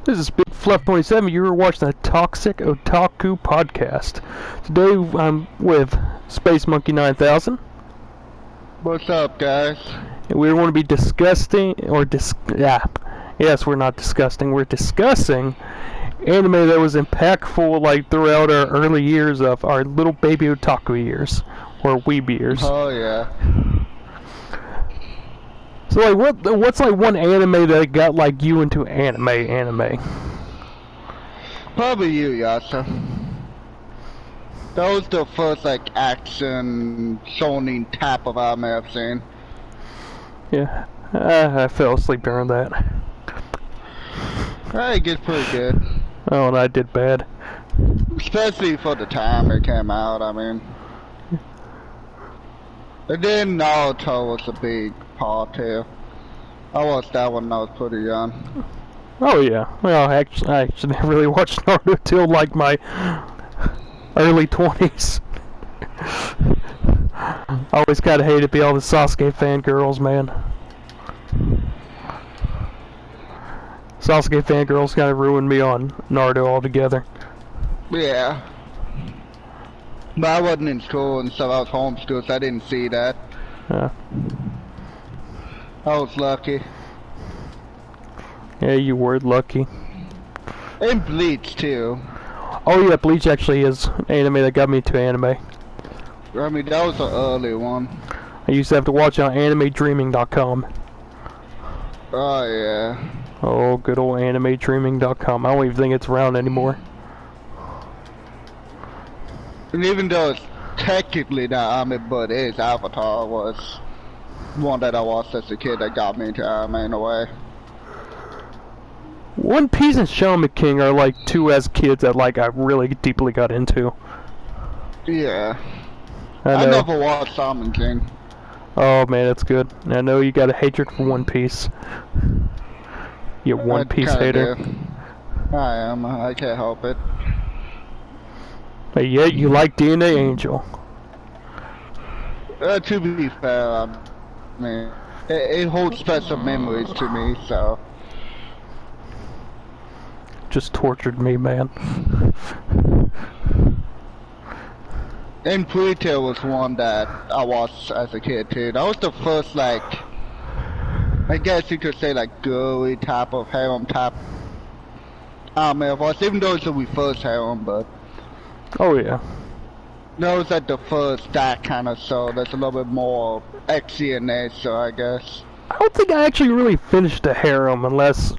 This is Big Fluff 27. You were watching the Toxic Otaku podcast. Today I'm with spacemonkey 9000. What's up, guys? And we're going to be discussing, yes, we're not disgusting. We're discussing anime that was impactful, like throughout our early years of our little baby otaku years, or weeb years. Oh yeah. So like, what's like one anime that got like you into anime? Probably you, Yasa. That was the first like action Shonen type of anime I've seen. Yeah, I fell asleep during that. It gets pretty good. Oh, and I did bad. Especially for the time it came out, I mean. And then Naruto was a big part too. I watched that when I was pretty young. Oh yeah, well I actually didn't really watch Naruto till like my early 20s. I always kinda hated to be all the Sasuke fangirls, man. Sasuke fangirls kinda ruined me on Naruto altogether. Yeah. But I wasn't in school and stuff, I was homeschooled, so I didn't see that. Yeah. I was lucky. Yeah, you were lucky. And Bleach too. Oh yeah, Bleach actually is anime that got me to anime. I mean, that was an early one. I used to have to watch it on animedreaming.com. Oh yeah. Oh, good old animedreaming.com. I don't even think it's around anymore. And even though it's technically not anime, but it is, Avatar was one that I watched as a kid that got me into anime in a way. One Piece and Shaman King are like two as kids that like I really deeply got into. Yeah. I I never watched Shaman King. Oh man, that's good. I know you got a hatred for One Piece. You One Piece hater. Do. I am. I can't help it. But yet you like DNA Angel. To be fair, I mean, it holds special memories to me, so. Just tortured me, man. And Pretty was one that I watched as a kid too. That was the first, like, I guess you could say, like, girly type of harem type anime I watched, even though it's the first harem, but. Oh yeah. That was like the first that kind of show. That's a little bit more X-y in nature, I guess. I don't think I actually really finished the harem unless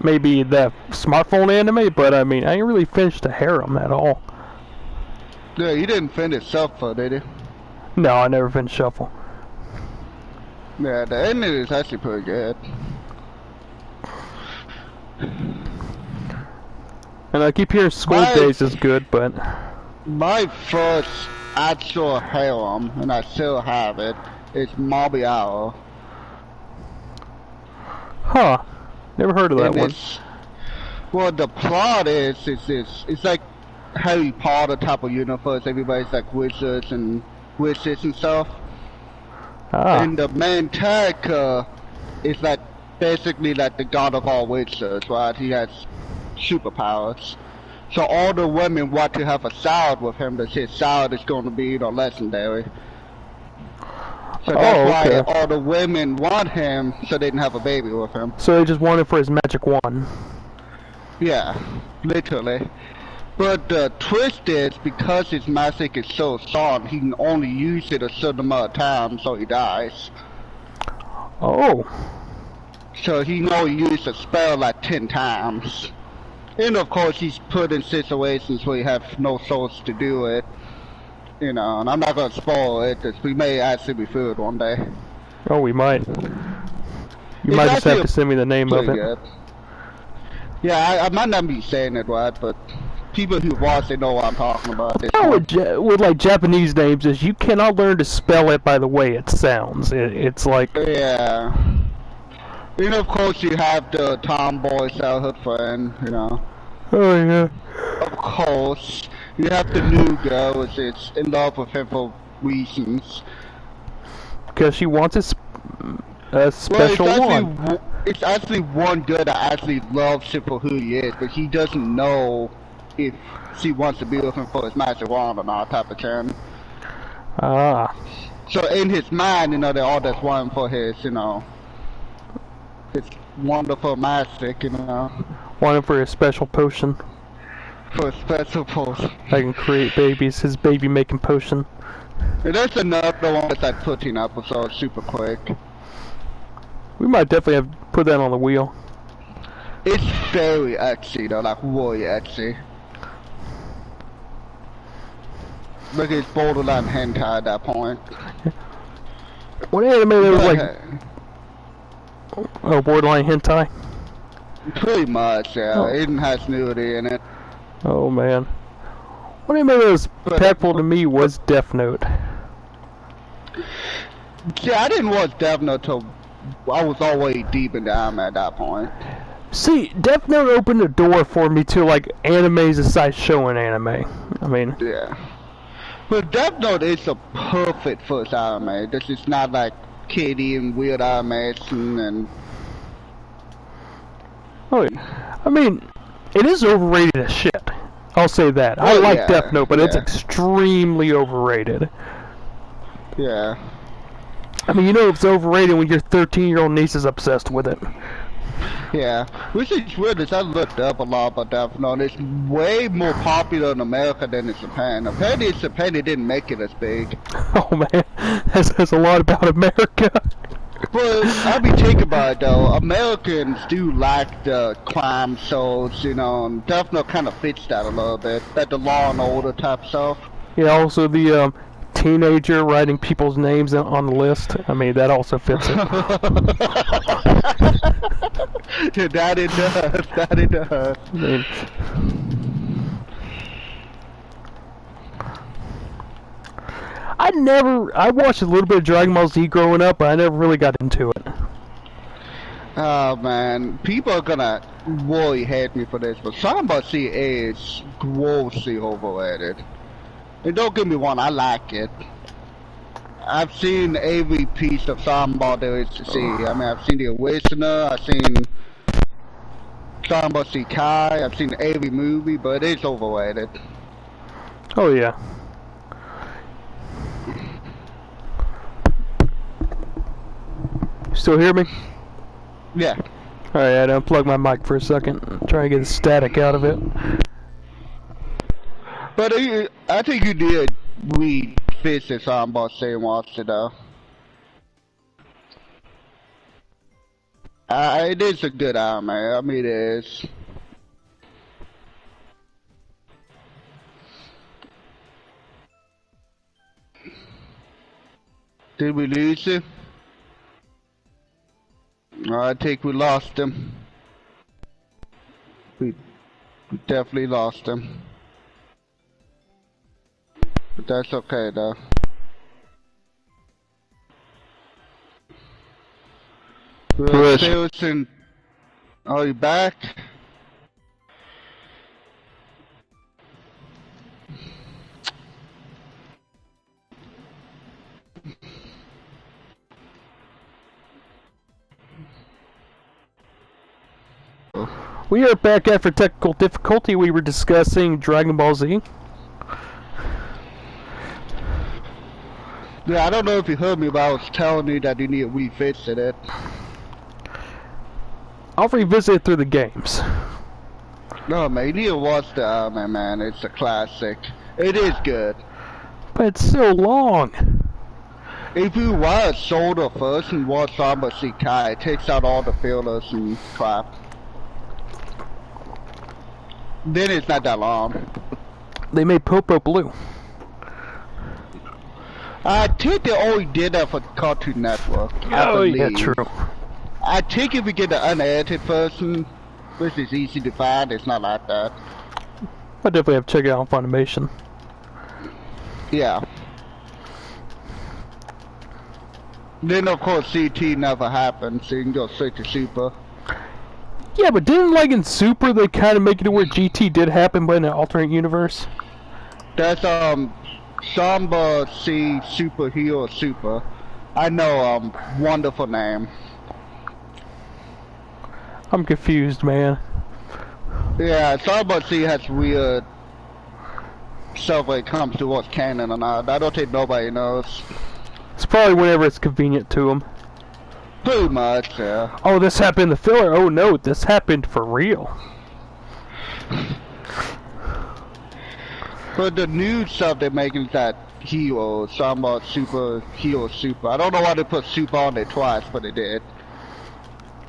maybe the smartphone anime, but I mean, I didn't really finish the harem at all. Yeah, you didn't finish Shuffle, did you? No, I never finished Shuffle. Yeah, the ending is actually pretty good. And I keep hearing School Days is good, but... My first actual harem, and I still have it, is Mabiao. Huh. Never heard of that one. Well, the plot is, it's like Harry Potter type of universe. Everybody's like wizards and witches and stuff. Ah. And the main character is like basically like the god of all wizards, right? He has superpowers. So all the women want to have a child with him, because his child is going to be, legendary. So that's why all the women want him, so they can have a baby with him. So they just want him for his magic wand. Yeah, literally. But the twist is, because his magic is so strong, he can only use it a certain amount of time, so he dies. Oh. So he can only use a spell like 10 times. And of course he's put in situations where you have no source to do it. And I'm not gonna spoil it, because we may actually be through it one day. Oh, we might. You might just have to send me the name of it. Good. Yeah, I might not be saying it right, but people who watch, they know what I'm talking about. The problem with like Japanese names is you cannot learn to spell it by the way it sounds. It's like... Yeah. And of course you have the tomboy childhood friend, Oh yeah. Of course. You have the new girl, which is in love with him for reasons. Because she wants his a special one. It's actually one girl that actually loves him for who he is, but he doesn't know if she wants to be with him for his magic wand or not, type of thing. Ah. So in his mind, they're all just one for his, his wonderful magic, Wanted for a special potion. For a special potion. I can create babies. His baby making potion. And there's another one that's like 14 episodes, super quick. We might definitely have to put that on the wheel. It's very etsy though, like really etsy. Look, it's borderline hentai at that point. What anime there was like... Oh, borderline hentai? Pretty much, yeah. Oh. It even has nudity in it. Oh man. What anime that was impactful to me was Death Note. See, I didn't watch Death Note till I was already deep in the anime at that point. See, Death Note opened the door for me to like animes aside Shonen anime. I mean... Yeah. But Death Note is a perfect first anime. This is not like kiddie and weird animation and... Oh, yeah. I mean, it is overrated as shit. I'll say that. I like Death Note, but it's extremely overrated. Yeah. I mean, it's overrated when your 13-year-old niece is obsessed with it. Yeah. Which is weird, is I looked up a lot about Death Note. It's way more popular in America than in Japan. Apparently in Japan they didn't make it as big. Oh man, that says a lot about America. But I be thinking about it though, Americans do like the crime shows, and Death Note kind of fits that a little bit. That the Law and Order type stuff. Yeah, also the teenager writing people's names on the list. I mean, that also fits it. That it does. That it does. I mean, I watched a little bit of Dragon Ball Z growing up, but I never really got into it. Oh man, people are gonna really hate me for this, but Dragon Ball Z is grossly overrated. And don't get me wrong, I like it. I've seen every piece of Dragon Ball there is to see. I mean, I've seen the original, I've seen Dragon Ball Z Kai, I've seen every movie, but it's overrated. Oh yeah. Still hear me? Yeah. Alright, I had to unplug my mic for a second. Try to get the static out of it. But I think you did revisit Dragon Ball Z and watch it though. It is a good anime, I mean it is. Did we lose him? I think we lost him. We definitely lost him. But that's okay though. Wilson, are you back? We are back after technical difficulty. We were discussing Dragon Ball Z. Yeah, I don't know if you heard me, but I was telling you that you need to revisit it. I'll revisit it through the games. No, man, you need to watch the anime, man. It's a classic. It is good. But it's so long. If you watch Shoulder first and watch Samba Shikai, it takes out all the fillers and crap. Then it's not that long. They made Popo blue. I think they only did that for Cartoon Network. Oh, yeah, true. I think if you get the unedited version, which is easy to find, it's not like that. I definitely have to check it out on Funimation. Yeah. Then of course CT never happened, so you can go straight to Super. Yeah, but didn't like in Super they kind of make it to where GT did happen, but in an alternate universe? That's Samba C Superhero Super. I know, wonderful name. I'm confused, man. Yeah, Starbucks C has weird stuff when it comes to what's canon or not. I don't think nobody knows. It's probably whenever it's convenient to them. Pretty much, yeah. Oh, this happened in the filler. Oh no, this happened for real. But the new stuff they're making is that hero, something about super, hero super. I don't know why they put super on it twice, but they did.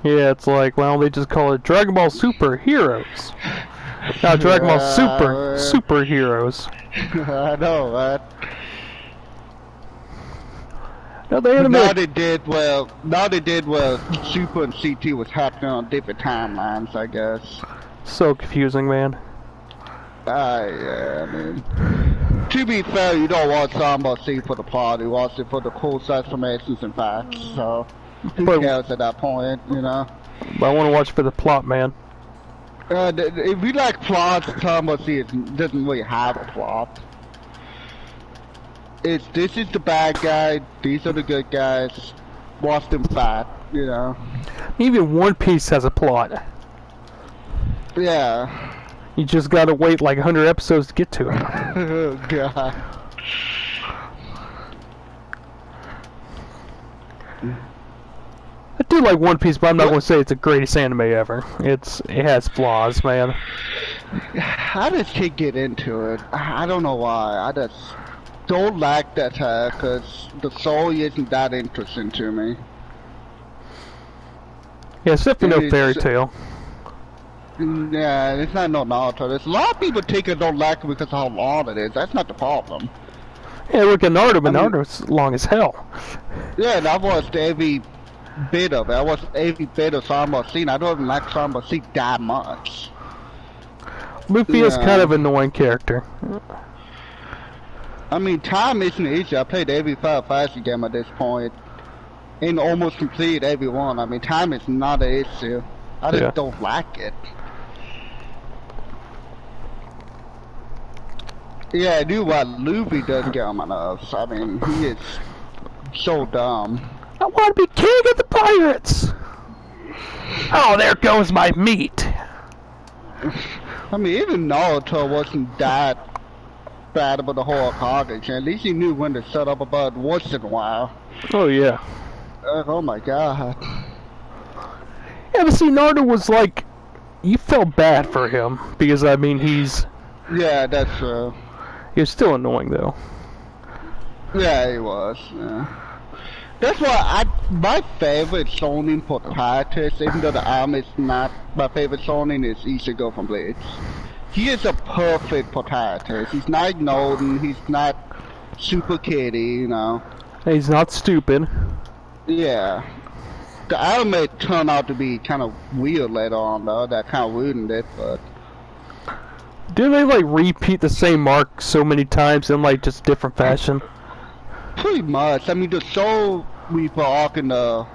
Yeah, it's like, well, they just call it Dragon Ball Super Heroes. Now Dragon Ball Superheroes. I know, right? No, the anime. Now they did well. Super and CT was happening on different timelines, I guess. So confusing, man. Yeah, I mean, to be fair, you don't watch Samba C for the plot. You watch it for the cool transformations and facts. So who cares at that point, you know? But I want to watch for the plot, man. If you like plots, Samba C doesn't really have a plot. This is the bad guy. These are the good guys. Watch them fight, you know? Even One Piece has a plot. Yeah. You just gotta wait like 100 episodes to get to it. Oh, God. I do like One Piece, but I'm not gonna say it's the greatest anime ever. It has flaws, man. I just can't get into it. I don't know why. I just don't like that because the story isn't that interesting to me. Yeah, it's definitely no fairy tale. Yeah, it's not no Naruto. There's a lot of people don't like it because of how long it is. That's not the problem. Yeah, look at Naruto, but Naruto's long as hell. Yeah, and I've watched every bit of it. I watched every bit of Samba C. I don't like Samba C that much. Luffy is kind of an annoying character. I mean, time isn't an issue. I played every Final Fantasy game at this point. And almost completed every one. I mean, time is not an issue. I just don't like it. Yeah, I do what Luffy does get on my nerves. I mean, he is so dumb. I want to be king of the pirates! Oh, there goes my meat! I mean, even Naruto wasn't that bad about the whole Hokage. At least he knew when to shut up about once in a while. Oh, yeah. Oh my god. Yeah, but see, Naruto was like... You felt bad for him, because, I mean, he's... Yeah, that's true. He was still annoying, though. Yeah, he was, yeah. That's why my favorite Shonen protagonist, even though the arm is not my favorite Shonen, is Ichigo from Bleach. He is a perfect protagonist. He's not ignored, he's not super kiddie, you know. He's not stupid. Yeah. The anime turned out to be kind of weird later on, though. That kind of ruined it, but... Didn't they, like, repeat the same arc so many times in, like, just different fashion? Pretty much. I mean, the Soul Reaper arc and the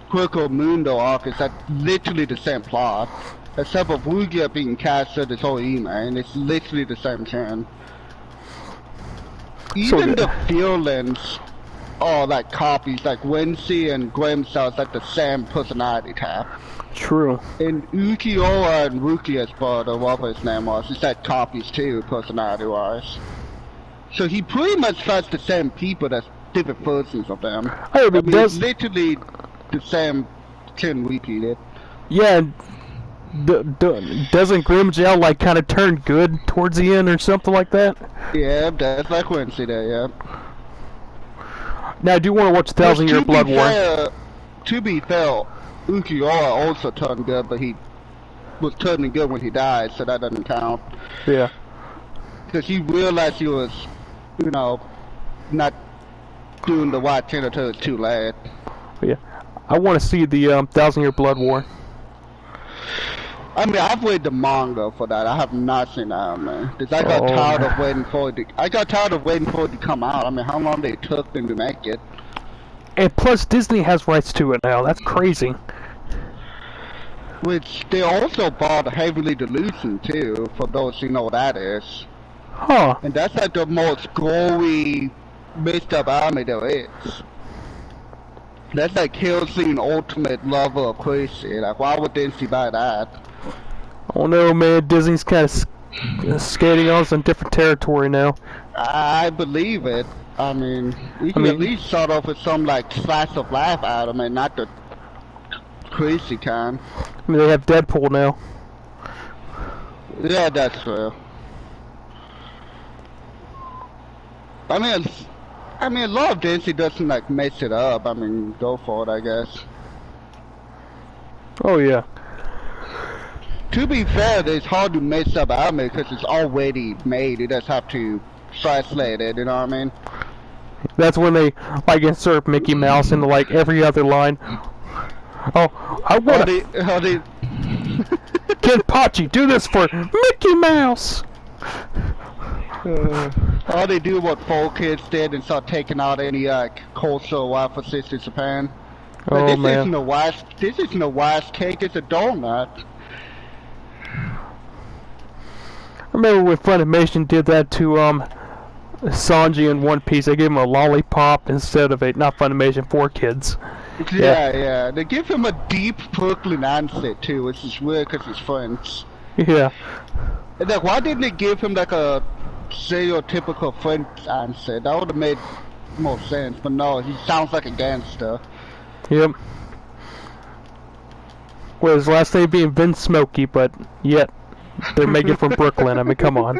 Critical Mundo arc is literally the same plot. Except for Rugia being casted as Oime, and it's literally the same thing. Even the villains are like copies, like Wensi and Grimstar is like the same personality type. True. And Ukiyoa and Rukia's brother, whatever his name was, is like copies too, personality-wise. So he pretty much fights the same people, that's different versions of them. I mean, it's literally the same thing repeated. Yeah, doesn't Grimjail like kind of turn good towards the end or something like that? Yeah, that's like Wednesday there, yeah. Now, I do want to watch 1,000 Year Blood War. To be fair, Ukiyoa also turned good, but he was turning good when he died, so that doesn't count. Yeah. Because he realized he was, you know, not doing the right thing until it's too late. Yeah. I want to see the 1,000 Year Blood War. I mean, I've read the manga for that. I have not seen that, man. Because I got tired of waiting for it to come out. I mean, how long they took them to make it. And plus, Disney has rights to it now. That's crazy. Which they also bought Heavily Delusion too, for those who know what that is. Huh. And that's like the most gory, messed up anime there is. That's like Hellsing ultimate lover of crazy. Like, why would Dempsey buy that? Oh no, man, Disney's kind of skating on some different territory now. I believe it. I mean, you can at least start off with some like slice of life item and not the crazy kind. I mean, they have Deadpool now. Yeah, that's true. I mean, a lot of Dempsey doesn't like mess it up. I mean, go for it, I guess. Oh yeah. To be fair, it's hard to mess up anime because it's already made. You just have to translate it. You know what I mean? That's when they like insert Mickey Mouse into like every other line. Oh, I want to. Kenpachi, do this for Mickey Mouse. All they do what 4Kids did and start taking out any cultural references to Japan. Oh this man. This isn't a rice cake. It's a donut. I remember when Funimation did that to Sanji in One Piece. They gave him a lollipop instead of not Funimation, 4Kids. Yeah. They give him a deep Brooklyn answer too, which is weird because he's French. Yeah. And like, why didn't they give him like a stereotypical French answer? That would have made more sense. But no, he sounds like a gangster. Yep. Well, his last name being Vince Smokey, but yet they're making it from Brooklyn. I mean, come on.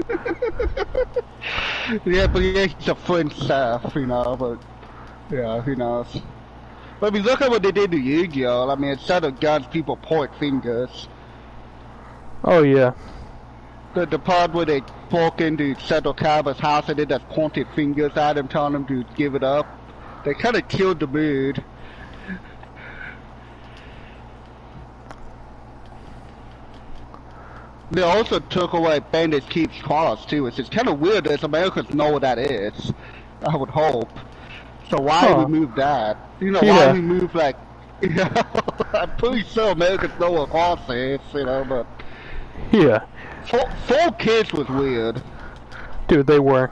Yeah, but yeah, he's a French staff, you know, but yeah, who knows. But I mean, look at what they did to Yu-Gi-Oh! I mean, instead of guns, people point fingers. Oh, yeah. The part where they broke into Seto Kaba's house and they just pointed fingers at him, telling him to give it up. They kind of killed the mood. They also took away Bandit Keep's claws too, which is kind of weird as Americans know what that is. I would hope. So why remove that? You know, why remove like... You know, I'm pretty sure Americans know what claws is, you know, but... Yeah. 4Kids was weird. Dude, they were.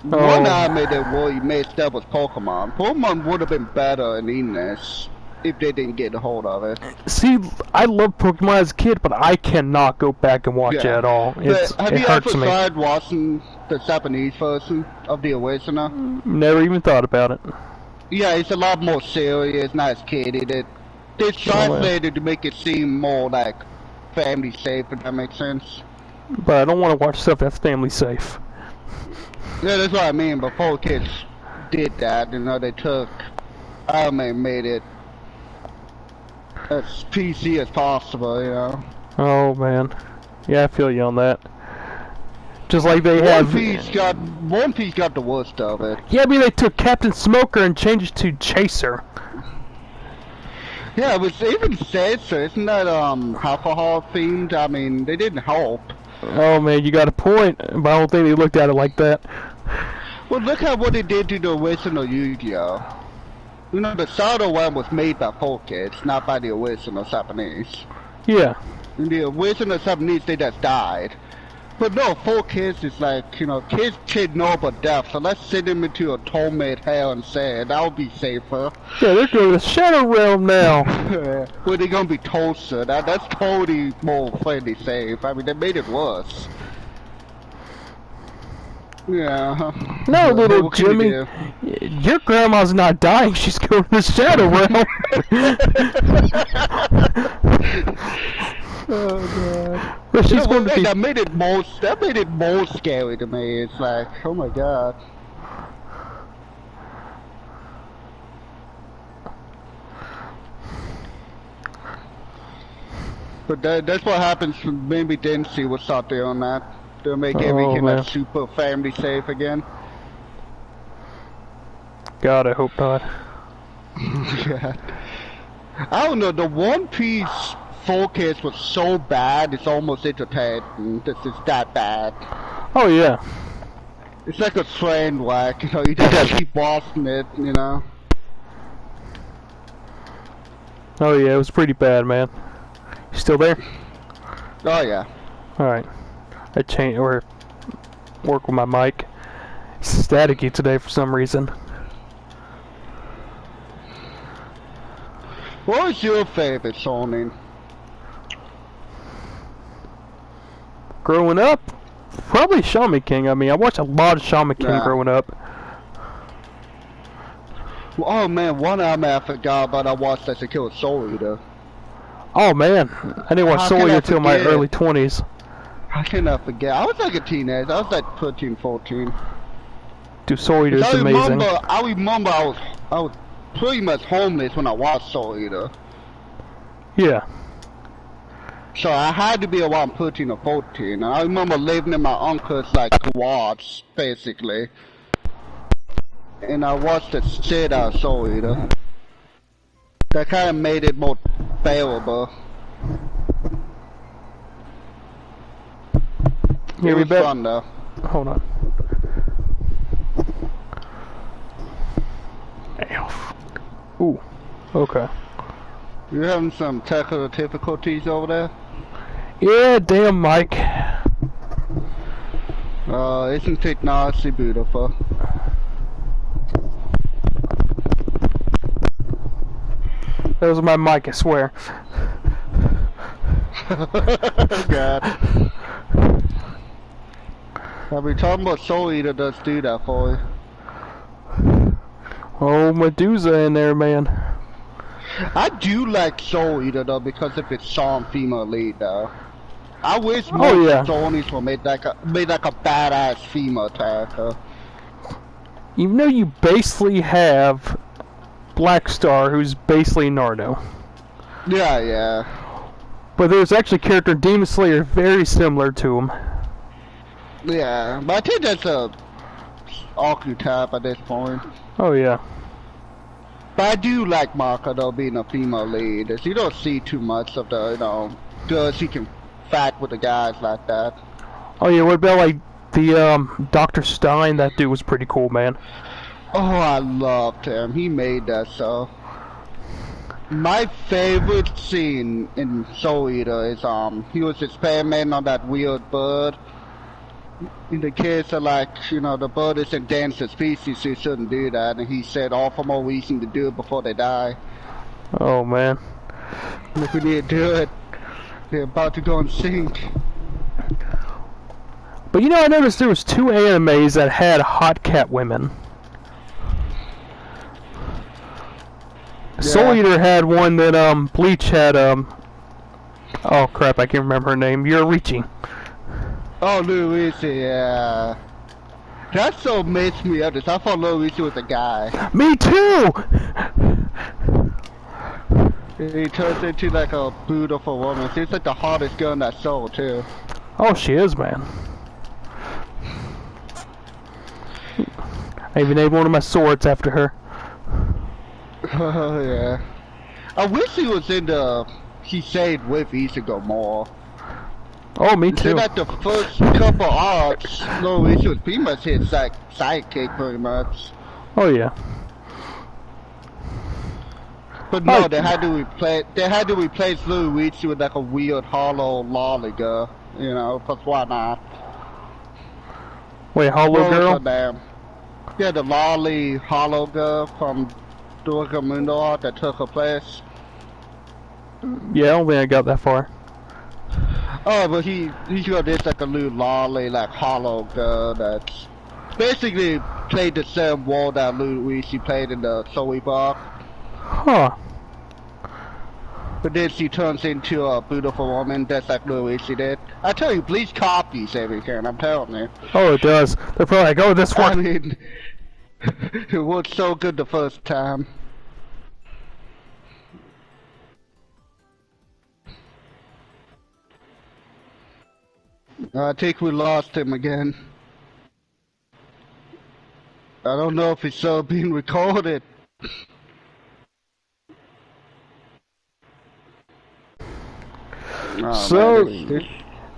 One anime that really messed up was Pokemon. Pokemon would have been better in English if they didn't get a hold of it. See, I loved Pokemon as a kid, but I cannot go back and watch it at all. Have you ever me. tried watching the Japanese version of the original? Never even thought about it. Yeah, it's a lot more serious, not as kiddie. They translated to make it seem more like family safe, if that makes sense. But I don't want to watch stuff that's family safe. Yeah, that's what I mean, but 4Kids did that, you know, they took anime and made it as PC as possible, you know. Oh man. Yeah, I feel you on that. Just like they One Piece got the worst of it. Yeah, I mean they took Captain Smoker and changed it to Chaser. Yeah, it was even Chaser, isn't that alcohol themed? I mean, they didn't help. Oh man, you got a point, but I don't think they looked at it like that. Well, look at what they did to the original Yu-Gi-Oh! You know, the Shadow one was made by 4Kids, not by the original Japanese. Yeah. In the original Japanese, they just died. But no, 4Kids is like, you know, kids can't know about death, so let's send them into a torment hell and say that would be safer. Yeah, they're going to the Shadow Realm now. Well, they're gonna be toasted. That's totally more friendly safe. I mean, they made it worse. Yeah. No, little Jimmy, your grandma's not dying. She's going to the Shadow Realm. Oh god. But she's going to be... That made it more scary to me. It's like, oh my god. But that's what happens when maybe Dempsey will start doing that. They'll make everything like super family safe again. God, I hope not. Yeah. I don't know, the One Piece 4Kids was so bad, it's almost entertaining. This is that bad. Oh yeah. It's like a train wreck, you know, you just keep watching it, you know. Oh yeah, it was pretty bad, man. You still there? Oh yeah. Alright. I changed or work with my mic. staticky today for some reason. What was your favorite Shonen? Growing up, probably Shaman King. I mean, I watched a lot of Shaman King growing up. Oh man, one anime I forgot about I watched as a kid was Soul Eater. Oh man, I didn't watch Soul Eater till my early 20s. How can I forget? I was like a teenager. I was like 13, 14. Dude, Soul Eater is amazing. I remember I was pretty much homeless when I watched Soul Eater. Yeah. So I had to be around 13 or 14. And I remember living in my uncle's like garage, basically. And I watched the shit out of Soul Eater. That kind of made it more bearable. It was fun though. Hold on. Ooh. Okay. You having some technical difficulties over there? Yeah, damn Mike. Isn't technology beautiful? That was my mic, I swear. God. Every time about Soul Eater does do that for you. Oh, Medusa in there, man. I do like Soul Eater though because of its strong female lead though. I wish more Sonies were made like a badass female character. Even though you basically have Black Star, who's basically Naruto. Yeah, yeah. But there's actually a character in Demon Slayer very similar to him. Yeah, but I think that's a archetype at this point. Oh yeah. But I do like Maka though being a female lead. You don't see too much of the, you know, girls who can fight with the guys like that. Oh yeah, what about like the Dr. Stein? That dude was pretty cool, man. Oh, I loved him. He made that so. My favorite scene in Soul Eater is he was experimenting on that weird bird. And the kids are like, you know, the bird is endangered species, so you shouldn't do that. And he said, all for more reason to do it before they die. Oh man. And if we need to do it, they're about to go and sink. But you know, I noticed there was 2 animes that had hot cat women. Yeah. Soul Eater had one that Bleach had oh crap, I can't remember her name. Yorichi. Oh, Luigi, yeah. That so makes me up. I thought Luigi was a guy. Me too! He turns into like a beautiful woman. She's like the hottest girl in that show too. Oh, she is, man. I even named one of my swords after her. Oh yeah. I wish he was in the. He stayed with Ichigo more. Oh, me too. That the first couple arcs, Luigi was pretty much his like sidekick, pretty much. Oh yeah. But no, they had to replace Luigi with like a weird hollow lolly girl, you know, cause why not? Wait, hollow girl? Yeah, the lolly hollow girl from Dorgamundo that took her place. Yeah, I don't think I got that far. Oh, but he got this like a little lolly, like hollow girl that's basically played the same role that Luigi played in the Soul Eater. Huh. But then she turns into a beautiful woman, just like Luigi did. I tell you, Bleach copies everything, I'm telling you. Oh, it does. They're probably like, oh, this one. I mean, it worked so good the first time. I think we lost him again. I don't know if it's still being recorded. Oh, so,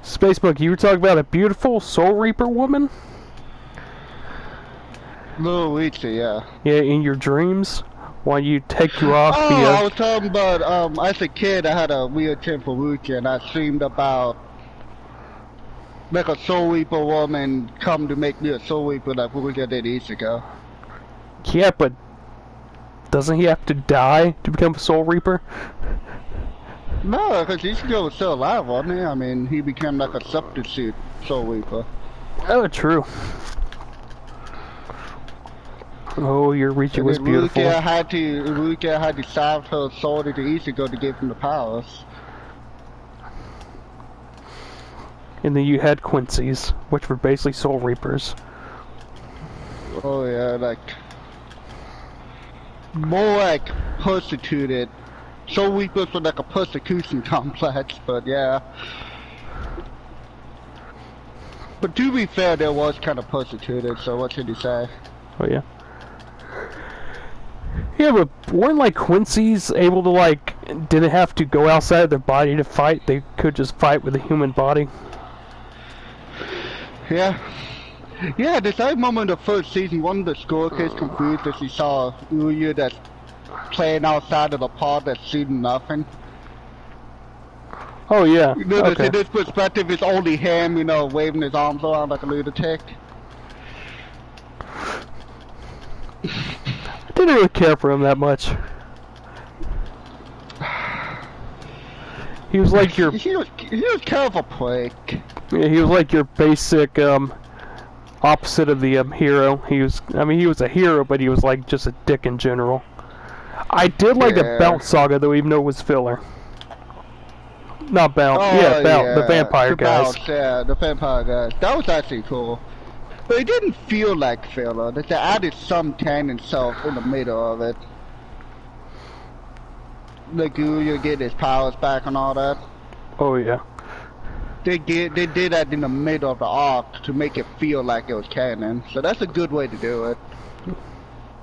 Space Monkey, you were talking about a beautiful Soul Reaper woman? Luigi, yeah. Yeah, in your dreams? While you take you off the... I was talking about, as a kid, I had a weird thing for Luigi, and I streamed about like a Soul Reaper woman come to make me a Soul Reaper like Rukia did years ago. Yeah, but doesn't he have to die to become a Soul Reaper? No, because Ichigo was still alive, wasn't he? I mean, he became like a substitute Soul Reaper. Oh, true. Oh, your Richi was beautiful. Rukia had to salve her sword into Ichigo to give him the powers. And then you had Quincy's, which were basically Soul Reapers. Oh yeah, like more like persecuted. Soul Reapers were like a persecution complex, but yeah. But to be fair, there was kind of persecuted, so what should you say? Oh yeah. Yeah, but weren't like Quincy's able to like, didn't have to go outside of their body to fight, they could just fight with a human body? Yeah. Yeah, the same moment of the first season, one of the school kids confused as he saw Uyu that's playing outside of the pod that's shooting nothing. Oh yeah, You know, okay. in this perspective, it's only him, you know, waving his arms around like a lunatic. I didn't really care for him that much. He was like your... He was kind of a prick. Yeah, he was like your basic, opposite of the, hero. He was a hero, but he was like just a dick in general. I did like the Bounce Saga, though, even though it was filler. Not Bounce, the vampire guys. Yeah, the vampire guys. That was actually cool. But it didn't feel like filler. They added some canon stuff in the middle of it. Like you get his powers back and all that. Oh yeah. They did that in the middle of the arc to make it feel like it was canon. So that's a good way to do it.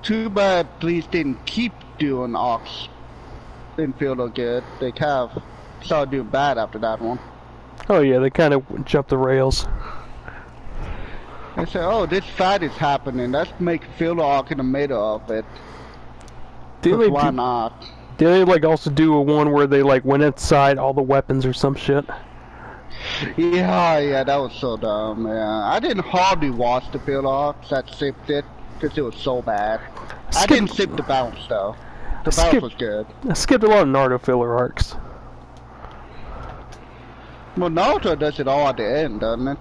Too bad Bleach didn't keep doing arcs. Didn't feel no good. They kind of started doing bad after that one. Oh yeah, they kind of jumped the rails. They said, oh, this fight is happening. Let's make filler arc in the middle of it. Why not? Did they like also do a one where they like went inside all the weapons or some shit? Yeah, that was so dumb. Yeah, I didn't hardly watch the filler arcs. I skipped it because it was so bad. I didn't skip the bounce though. The bounce was good. I skipped a lot of Naruto filler arcs. Well, Naruto does it all at the end, doesn't it?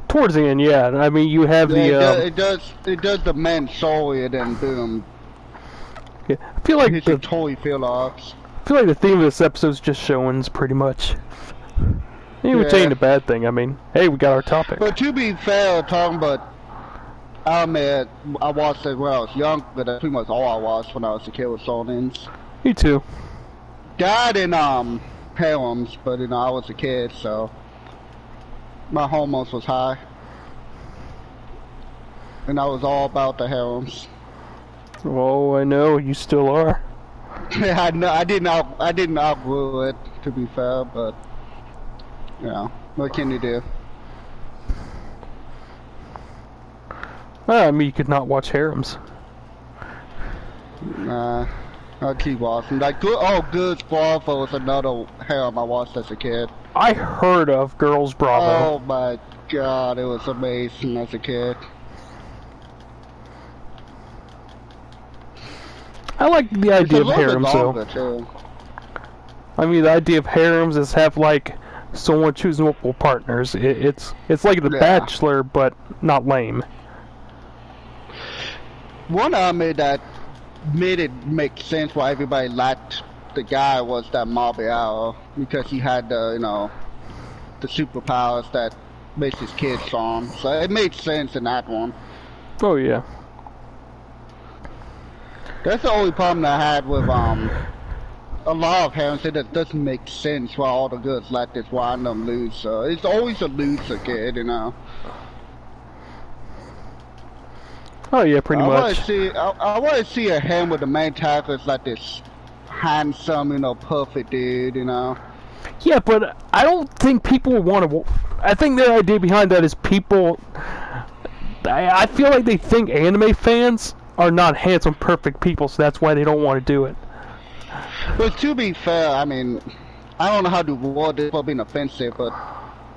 Towards the end, yeah. I mean, you have it does the main story and then boom. Yeah, I feel like the totally filler arcs. I feel like the theme of this episode is just Shonens, pretty much. You were saying the bad thing. I mean, hey, we got our topic. But to be fair, talking about anime, I watched it when I was young, but that's pretty much all I watched when I was a kid with Shonens. Me too. Died in harems, but you know I was a kid, so my hormones was high, and I was all about the harems. Oh, I know you still are. I know I didn't outgrow it, to be fair, but you know, what can you do? Well, I mean, you could not watch harems. Nah, I'll keep watching. Like, Good Bravo was another harem I watched as a kid. I heard of Girls Bravo. Oh my god, it was amazing as a kid. I like the idea of harems, though. I mean, the idea of harems is have like someone choose multiple partners. It's like The Bachelor, but not lame. One anime that made it make sense why everybody liked the guy was that Mabiao, because he had the, you know, the superpowers that makes his kids strong. So it made sense in that one. Oh yeah. That's the only problem I had with a lot of harems. It doesn't make sense why all the girls like this random loser. It's always a loser kid, you know. Oh yeah, pretty much. I want to see a harem with the main character is like this handsome, you know, perfect dude, you know. Yeah, but I don't think people want to. I think the idea behind that is people. I feel like they think anime fans are not handsome, perfect people, so that's why they don't want to do it. But to be fair, I mean, I don't know how to word it for being offensive, but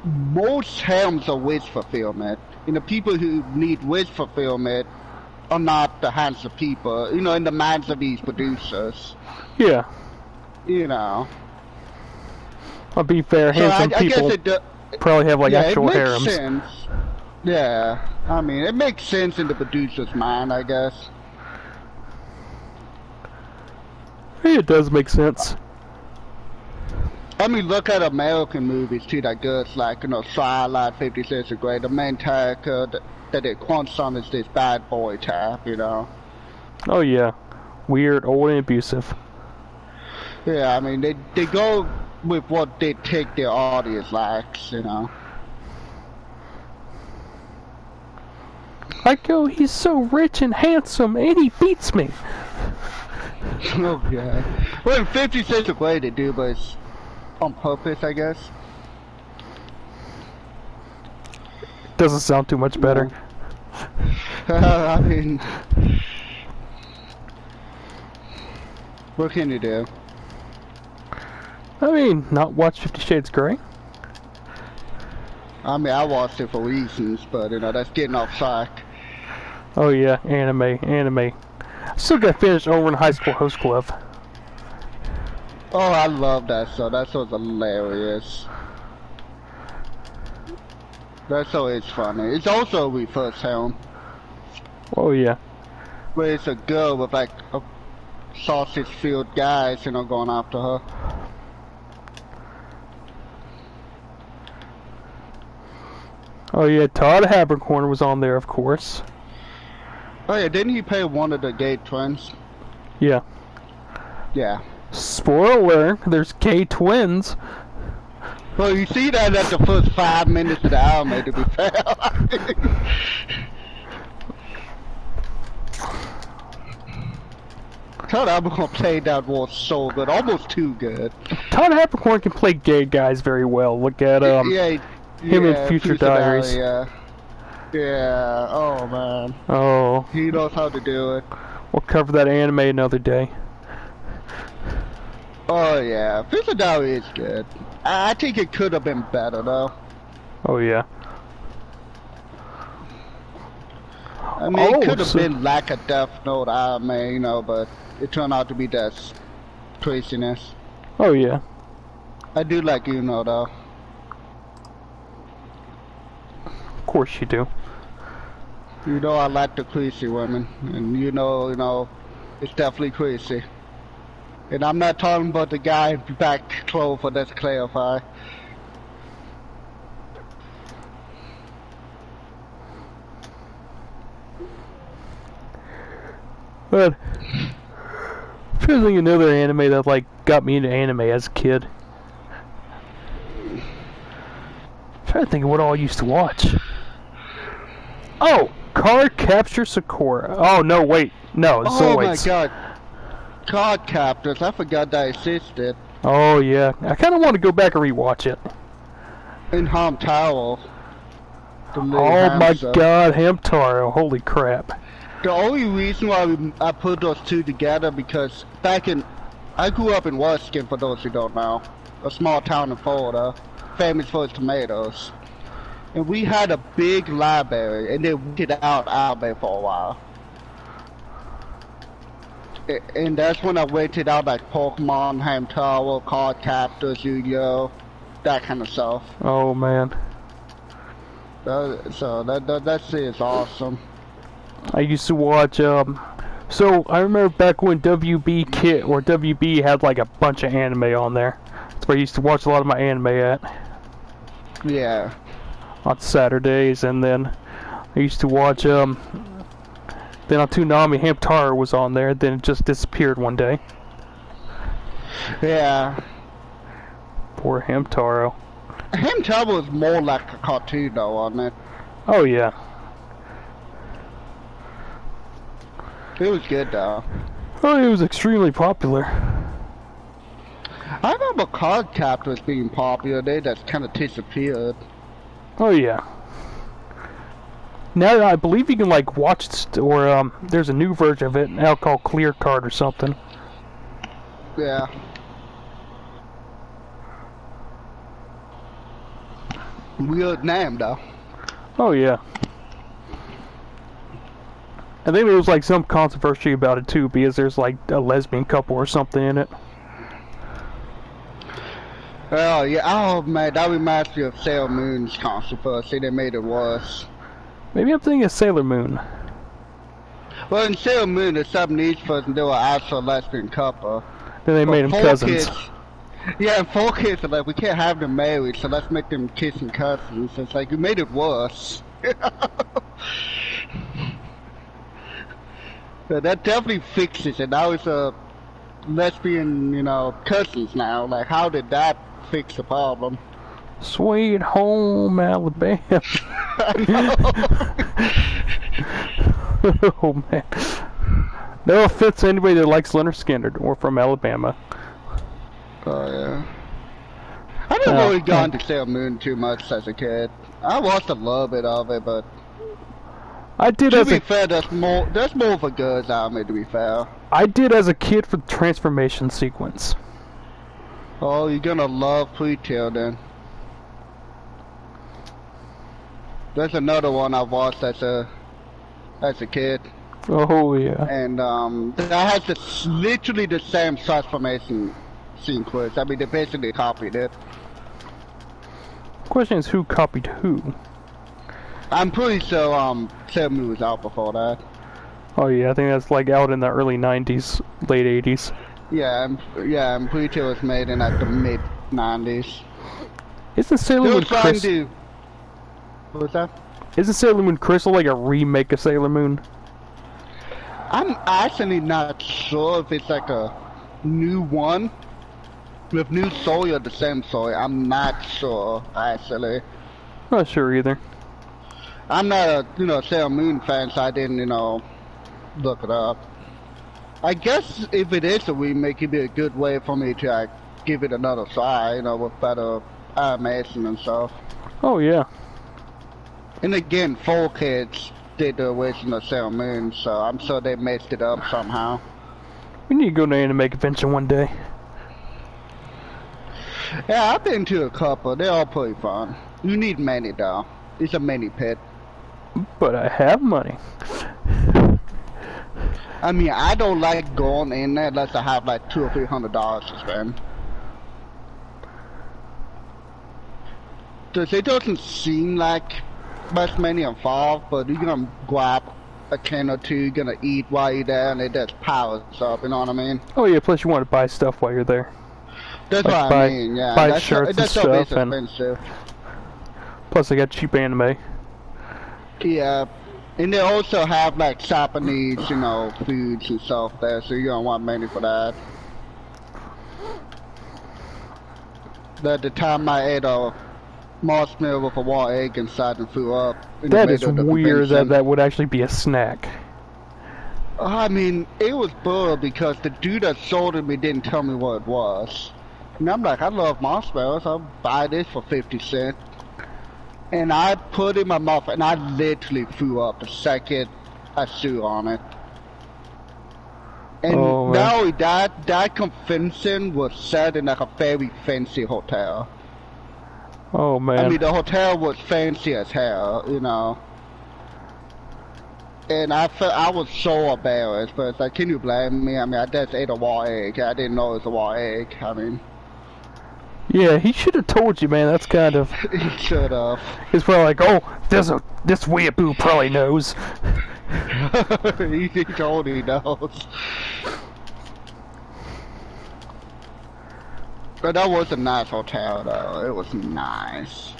most helms are wish fulfillment. You know, people who need wish fulfillment are not the hands of people. You know, in the minds of these producers. Yeah. You know. I'll be fair, So handsome I people guess probably have like yeah, actual it makes harems. sense. Yeah, I mean, it makes sense in the producer's mind, I guess. It does make sense. I mean, look at American movies too, that goes like, you know, Twilight, 50 Shades of Grey. The main character that it quants on is this bad boy type, you know. Oh yeah, weird, old, and abusive. Yeah, I mean, they go with what they take their audience likes, you know. I go, he's so rich and handsome, and he beats me. Oh yeah. Well, in 50 Shades of Grey they do, but it's on purpose, I guess. Doesn't sound too much better. I mean, what can you do? I mean, not watch 50 Shades Grey. I mean, I watched it for reasons, but you know, that's getting off track. Oh yeah, anime. Still got finished over in High School Host Club. Oh, I love that show. That show's hilarious. That show is funny. It's also a reverse helm, Oh yeah. where it's a girl with like a sausage-filled guys, you know, going after her. Oh yeah, Todd Habercorn was on there, of course. Oh yeah, didn't he play one of the gay twins? Yeah. Yeah. Spoiler, there's gay twins. Well, you see that at the first 5 minutes of the anime, to be fair. Todd Habercorn played that role so good, almost too good. Todd Habercorn can play gay guys very well. Look at Yeah, him in Future Diaries. Yeah. Yeah, oh man. Oh, He knows how to do it. we'll cover that anime another day. Oh yeah, Future Diaries is good. I think it could have been better though. Oh yeah. I mean, it could have been like a Death Note anime, you know, but it turned out to be just craziness. Oh yeah. I do like Uno though. Of course you do. You know I like the crazy women, and you know, it's definitely crazy. And I'm not talking about the guy in back Clover, let's clarify. But I'm trying to think of another anime that like got me into anime as a kid. I'm trying to think of what all I used to watch. Oh, Card Capture Sakura. Oh no, wait, no, Oh my Zoids. god. Card Captors, I forgot that existed. Oh yeah, I kind of want to go back and rewatch it. In Hamtaro. Oh my god, Hamtaro, holy crap. The only reason why I put those two together because I grew up in Ruskin, for those who don't know. A small town in Florida, famous for its tomatoes. And we had a big library, and they rented out anime for a while. And that's when I rented out like Pokemon, Hamtaro, Card Captors, Yu-Gi-Oh! That kind of stuff. Oh man. So that shit is awesome. I used to watch, so I remember back when WB had like a bunch of anime on there. That's where I used to watch a lot of my anime at. Yeah. On Saturdays, and then I used to watch, then on Toonami, Hamtaro was on there, then it just disappeared one day. Yeah. Poor Hamtaro. Hamtaro was more like a cartoon though, wasn't it? Oh yeah. It was good though. Oh, it was extremely popular. I remember Card Captors being popular, they just kind of disappeared. Oh yeah. Now I believe you can like watch it, or there's a new version of it now called Clear Card or something. Yeah. Weird name though. Oh yeah. I think there was like some controversy about it too, because there's like a lesbian couple or something in it. Oh yeah, oh man, that reminds me of Sailor Moon's controversy. They made it worse. Maybe I'm thinking of Sailor Moon. Well, in Sailor Moon, the Japanese person, they were also a lesbian couple. Then they made them cousins. Yeah, and 4 kids are like, we can't have them married, so let's make them kissing cousins. It's like, you made it worse. So that definitely fixes it. Now it's a lesbian, you know, cousins now. Like, how did that fix the problem? Sweet home Alabama. Oh man. No offense to anybody that likes Leonard Skinner or from Alabama. Oh yeah. I never really got into Sailor Moon too much as a kid. I watched a little bit of it, but I did to as be a fair, that's more of a girls anime, to be fair. I did as a kid for the transformation sequence. Oh, you're gonna love Pre-Tail then. There's another one I watched as a kid. Oh yeah. And that has literally the same transformation sequence. I mean, they basically copied it. The question is, who copied who? I'm pretty sure Sailor Moon was out before that. Oh yeah, I think that's like out in the early 90s, late 80s. Yeah, I'm pretty sure it was made in like the mid 90s. Isn't Sailor Moon Crystal? What's that? Isn't Sailor Moon Crystal like a remake of Sailor Moon? I'm actually not sure if it's like a new one with new story or the same story. I'm not sure actually. Not sure either. I'm not a Sailor Moon fan, so I didn't look it up. I guess if it is a remake, it'd be a good way for me to give it another try, with better animation and stuff. Oh yeah. And again, 4 kids did the original Sailor Moon, so I'm sure they messed it up somehow. We need to go to an anime convention one day. Yeah, I've been to a couple. They're all pretty fun. You need money though. It's a mini pit. But I have money. I mean, I don't like going in there unless I have like $200 or $300 to spend. Cause it doesn't seem like much money involved, but you're gonna grab a can or two, you're gonna eat while you're there, and it just powers up, you know what I mean? Oh yeah, plus you want to buy stuff while you're there. That's like what I mean, yeah. Buy shirts and stuff, and plus they got cheap anime. Yeah, and they also have like Japanese, foods and stuff there, so you don't want money for that. At the time I ate a marshmallow with a raw egg inside and threw up. That is weird that would actually be a snack. I mean, it was bull because the dude that sold it me didn't tell me what it was. And I'm like, I love marshmallows, I'll buy this for 50 cents. And I put it in my mouth and I literally threw up the second I chewed on it. And not only that convention was set in like a very fancy hotel. Oh man. I mean, the hotel was fancy as hell, And I was so embarrassed, but it's like, can you blame me? I mean, I just ate a raw egg. I didn't know it was a raw egg. I mean. Yeah, he should have told you, man. That's kind of. He should have. He's probably like, oh, this weeaboo probably knows. He told he knows. But that was a nice hotel, though. It was nice.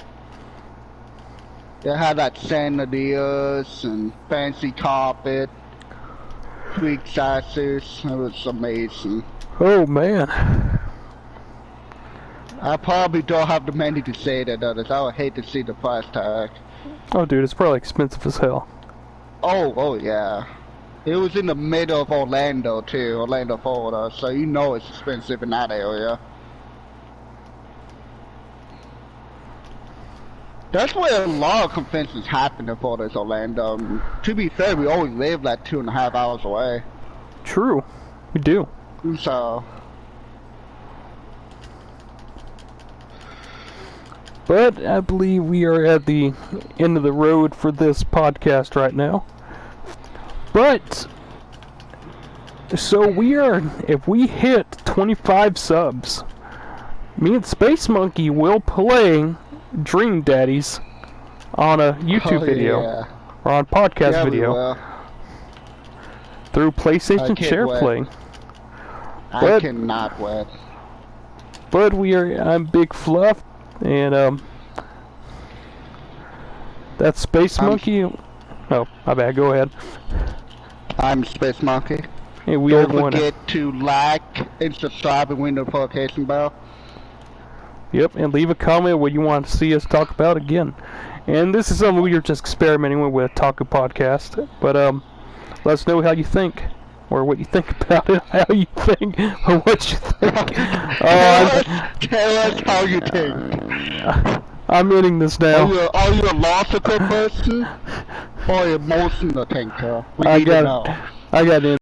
It had like chandeliers and fancy carpet, Greek statues. It was amazing. Oh man. I probably don't have the money to say that, others. I would hate to see the price tag. Oh, dude, it's probably expensive as hell. Oh yeah. It was in the middle of Orlando too, Orlando, Florida, so you know it's expensive in that area. That's where a lot of conventions happen in Florida's Orlando. To be fair, we only live like 2.5 hours away. True, we do. So, But I believe we are at the end of the road for this podcast right now. But so if we hit 25 subs, me and Space Monkey will play Dream Daddies on a YouTube video or on podcast video through PlayStation SharePlay. I cannot wait. But I'm Big Fluff, and that's Space Monkey. Oh, my bad. Go ahead. I'm Space Monkey. Hey, Don't forget to like and subscribe and ring the notification bell. Yep, and leave a comment what you want to see us talk about again. And this is something we are just experimenting with Otaku Podcast. But let us know how you think, or what you think about it, how you think, or what you think. Tell us how you think. I'm ending this now. Are you a logical person or emotional thinker? We need to know. I got it.